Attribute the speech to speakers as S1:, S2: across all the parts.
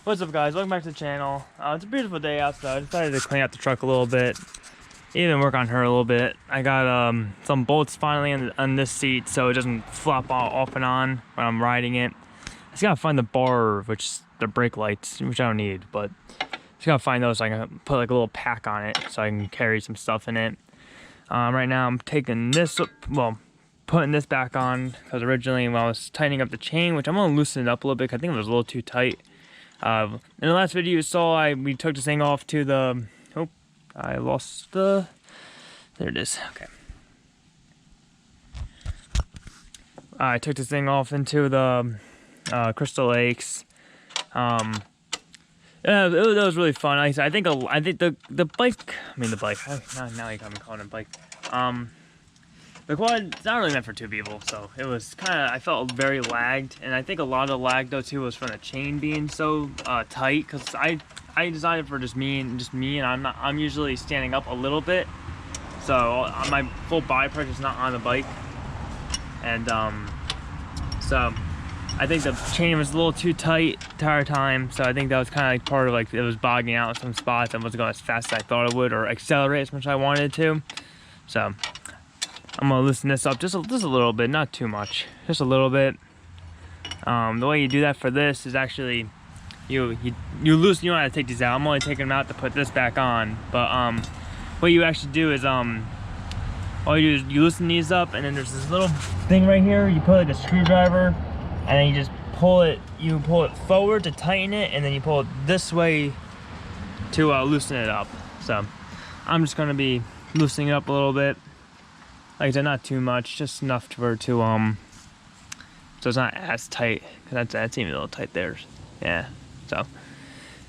S1: What's up, guys? Welcome back to the channel. It's a beautiful day out, so I decided to clean out the truck a little bit, even work on her a little bit. I got some bolts finally on this seat so it doesn't flop off and on when I'm riding it. I just gotta find the bar, which is the brake lights, which I don't need, but just gotta find those so I can put like a little pack on it so I can carry some stuff in it. Right now I'm taking this, well, putting this back on, because originally when I was tightening up the chain, which I'm gonna loosen it up a little bit, I think it was a little too tight. In the last video you saw, we took this thing off to the, oh, I lost the, there it is, okay. I took this thing off into the Crystal Lakes. Yeah, it was really fun. I think the bike, now you got me calling it a bike. The quad, it's not really meant for two people, so it was kind of, I felt very lagged, and I think a lot of the lag though too was from the chain being so tight, because I designed it for just me, and I'm usually standing up a little bit, so my full body pressure is not on the bike, and so I think the chain was a little too tight the entire time, so I think that was kind of like part of like it was bogging out in some spots and wasn't going as fast as I thought it would, or accelerate as much as I wanted to, so. I'm gonna loosen this up just a little bit, not too much, just a little bit. The way you do that for this is actually you loosen. You don't have to take these out. I'm only taking them out to put this back on. But what you actually do is all you do is you loosen these up, and then there's this little thing right here. You put like a screwdriver, and then you just pull it. You pull it forward to tighten it, and then you pull it this way to loosen it up. So I'm just gonna be loosening it up a little bit. Like I said, not too much, just enough for it to so it's not as tight, because that's even a little tight there. Yeah,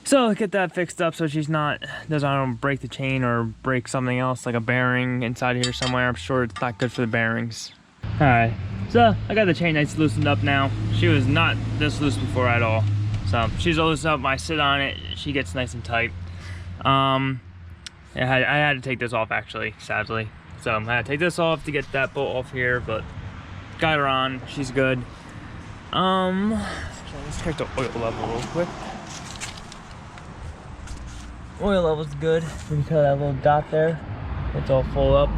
S1: so get that fixed up so she's not, I don't break the chain or break something else like a bearing inside here somewhere. I'm sure it's not good for the bearings. All right, so I got the chain nice loosened up now. She was not this loose before at all, so she's all loosened up. When I sit on it, she gets nice and tight. I had to take this off actually, sadly. So I had to take this off to get that bolt off here, but got her on, she's good. Let's check the oil level real quick. Oil level's good. You can tell that little dot there, it's all full up.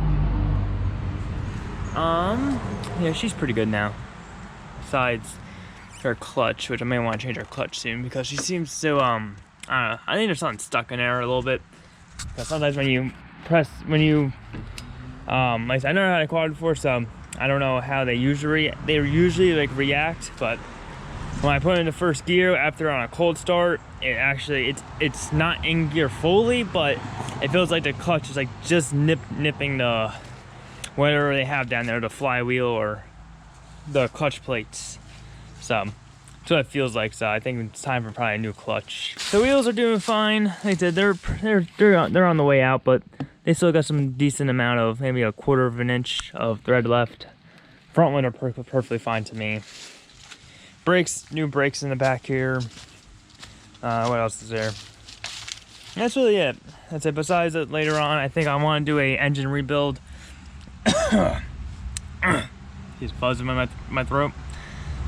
S1: Yeah, she's pretty good now. Besides her clutch, which I may want to change her clutch soon, because she seems to, I don't know, I think there's something stuck in there a little bit. Because sometimes when you like I said, I never had a quad before, so I don't know how they usually like react, but when I put it into first gear after on a cold start, it's not in gear fully, but it feels like the clutch is like just nipping the whatever they have down there, the flywheel or the clutch plates. So that's what it feels like. So I think it's time for probably a new clutch. The wheels are doing fine. Like I said, they're on the way out, but they still got some decent amount of, maybe a 1/4 of an inch of thread left. Front one are perfectly fine to me. Brakes, new brakes in the back here. What else is there? That's really it. That's it. Besides it, later on, I think I want to do a engine rebuild. He's buzzing in my throat.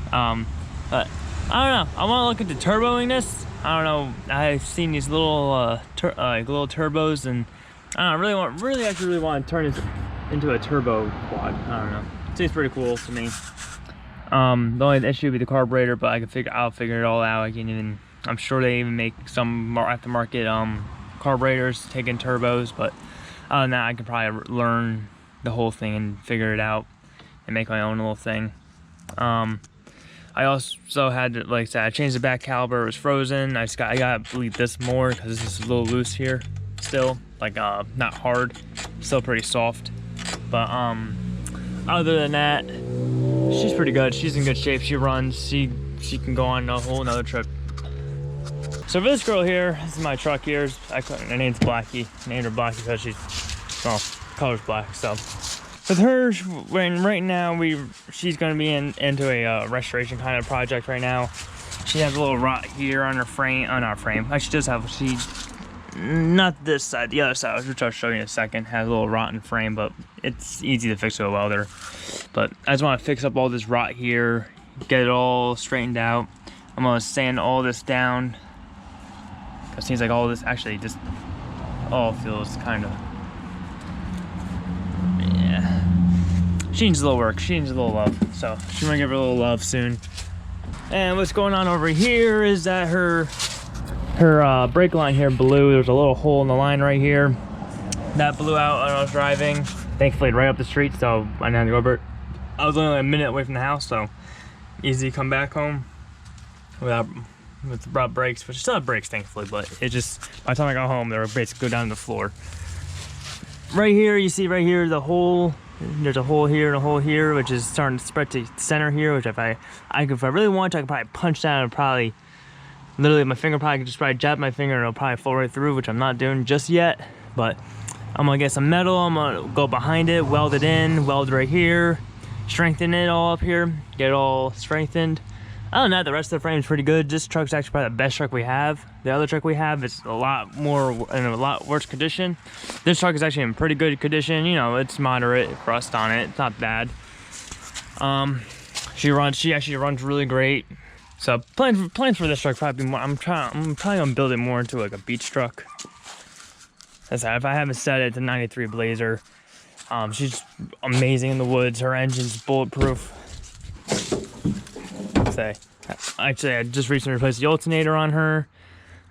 S1: But I don't know. I want to look into turboing this. I don't know. I've seen these little little turbos, and I don't know, really want to turn it into a turbo quad. I don't know. It seems pretty cool to me. The only issue would be the carburetor, but I'll figure it all out. I'm sure they even make some aftermarket carburetors taking turbos, but other than that, I could probably learn the whole thing and figure it out and make my own little thing. I also had to, like I said, I changed the back caliper. It was frozen. I got to bleed this more because this is a little loose here still. Like not hard, still pretty soft. But other than that, she's pretty good. She's in good shape. She runs. She can go on a whole nother trip. So for this girl here, this is my truck here. Her name's Blackie. I named her Blackie because she's, color's black. So with her, right now she's gonna be into a restoration kind of project right now. She has a little rot here on her frame. Not frame. She does have. Not this side, the other side, which I'll show you in a second, has a little rotten frame, but it's easy to fix with a welder. But I just want to fix up all this rot here, get it all straightened out. I'm gonna sand all this down It seems like all this actually just all feels kind of, yeah. She needs a little work. She needs a little love. So she's gonna give her a little love soon. And what's going on over here is that her brake line here blew. There's a little hole in the line right here that blew out when I was driving. Thankfully, right up the street, so I didn't have to go over it. I was only like a minute away from the house, so easy to come back home without brakes, which still have brakes, thankfully, but it just, by the time I got home, they were basically go down to the floor. Right here, you see right here, the hole. There's a hole here and a hole here, which is starting to spread to center here, which if I really want to, I could probably punch that and probably, literally my finger probably could just probably jab my finger and it'll probably fall right through, which I'm not doing just yet. But I'm gonna get some metal, I'm gonna go behind it, weld it in, weld right here, strengthen it all up here, get it all strengthened. Other than that, the rest of the frame is pretty good. This truck's actually probably the best truck we have. The other truck we have is a lot more, in a lot worse condition. This truck is actually in pretty good condition. You know, it's moderate rust on it. It's not bad. She actually runs really great. So plans for this truck probably more. I'm probably gonna build it more into like a beach truck. As if I haven't set it, it's a '93 Blazer. She's amazing in the woods. Her engine's bulletproof. Actually, I just recently replaced the alternator on her.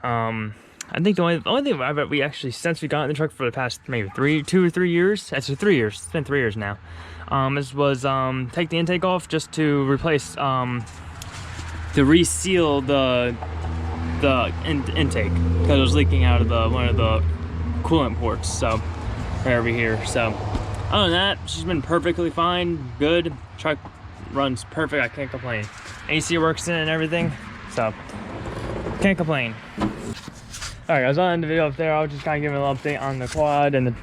S1: I think the only thing we actually, since we got in the truck for the past maybe 2 or 3 years, actually 3 years, it's been 3 years now, this was take the intake off just to replace, to reseal the intake, because it was leaking out of one of the coolant ports, so right over here. So other than that, she's been perfectly fine, good. Truck runs perfect, I can't complain. AC works in and everything, so can't complain. Alright guys, I'll end the video up there. I'll just kind of give you a little update on the quad and the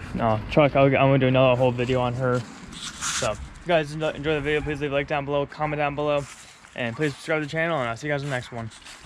S1: truck. I'm going to do another whole video on her. So if you guys enjoy the video, please leave a like down below, comment down below, and please subscribe to the channel, and I'll see you guys in the next one.